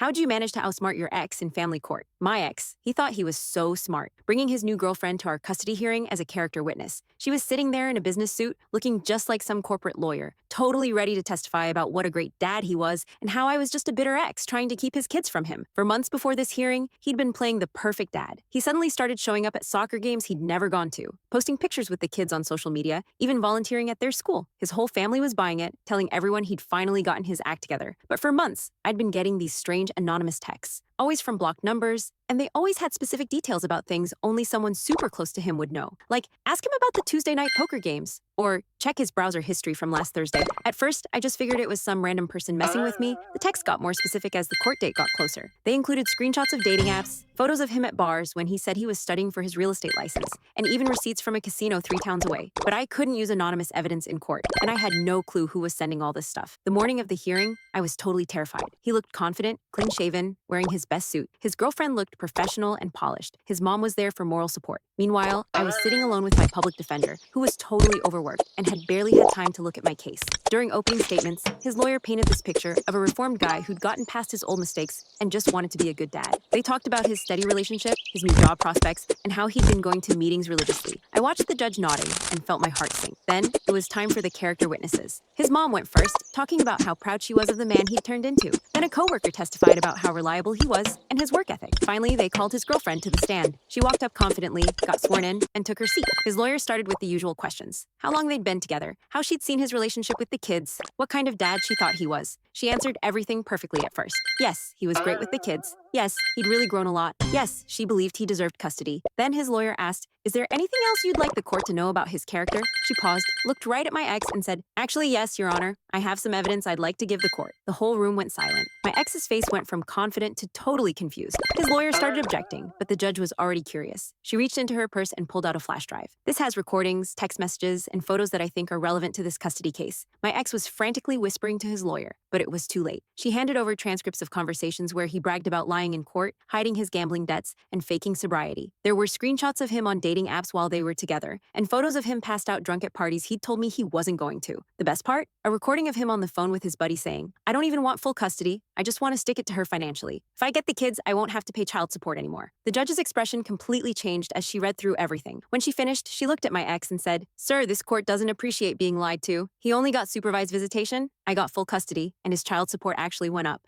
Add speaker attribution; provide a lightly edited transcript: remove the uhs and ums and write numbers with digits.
Speaker 1: How'd you manage to outsmart your ex in family court? My ex, he thought he was so smart, bringing his new girlfriend to our custody hearing as a character witness. She was sitting there in a business suit, looking just like some corporate lawyer, totally ready to testify about what a great dad he was and how I was just a bitter ex trying to keep his kids from him. For months before this hearing, he'd been playing the perfect dad. He suddenly started showing up at soccer games he'd never gone to, posting pictures with the kids on social media, even volunteering at their school. His whole family was buying it, telling everyone he'd finally gotten his act together. But for months, I'd been getting these strange anonymous texts, always from blocked numbers, and they always had specific details about things only someone super close to him would know. Like, ask him about the Tuesday night poker games, or check his browser history from last Thursday. At first, I just figured it was some random person messing with me. The text got more specific as the court date got closer. They included screenshots of dating apps, photos of him at bars when he said he was studying for his real estate license, and even receipts from a casino 3 towns away. But I couldn't use anonymous evidence in court, and I had no clue who was sending all this stuff. The morning of the hearing, I was totally terrified. He looked confident, clean-shaven, wearing his best suit. His girlfriend looked professional and polished. His mom was there for moral support. Meanwhile, I was sitting alone with my public defender, who was totally overworked and had barely had time to look at my case. During opening statements, his lawyer painted this picture of a reformed guy who'd gotten past his old mistakes and just wanted to be a good dad. They talked about his steady relationship, his new job prospects, and how he'd been going to meetings religiously. I watched the judge nodding and felt my heart sink. Then, it was time for the character witnesses. His mom went first, talking about how proud she was of the man he'd turned into. Then a coworker testified about how reliable he was and his work ethic. Finally, they called his girlfriend to the stand. She walked up confidently, got sworn in, and took her seat. His lawyer started with the usual questions. How long they'd been together, how she'd seen his relationship with the kids, what kind of dad she thought he was. She answered everything perfectly at first. Yes, he was great with the kids. Yes, he'd really grown a lot. Yes, she believed he deserved custody. Then his lawyer asked, "Is there anything else you'd like the court to know about his character?" She paused, looked right at my ex, and said, "Actually, yes, Your Honor. I have some evidence I'd like to give the court." The whole room went silent. My ex's face went from confident to totally confused. His lawyer started objecting, but the judge was already curious. She reached into her purse and pulled out a flash drive. This has recordings, text messages, and photos that I think are relevant to this custody case. My ex was frantically whispering to his lawyer, but it was too late. She handed over transcripts of conversations where he bragged about lying in court, hiding his gambling debts, and faking sobriety. There were screenshots of him on dating apps while they were together, and photos of him passed out drunk at parties he'd told me he wasn't going to. The best part? A recording of him on the phone with his buddy saying, "I don't even want full custody. I just want to stick it to her financially. If I get the kids, I won't have to pay child support anymore." The judge's expression completely changed as she read through everything. When she finished, she looked at my ex and said, "Sir, this court doesn't appreciate being lied to. He only got supervised visitation. I got full custody, and his child support actually went up."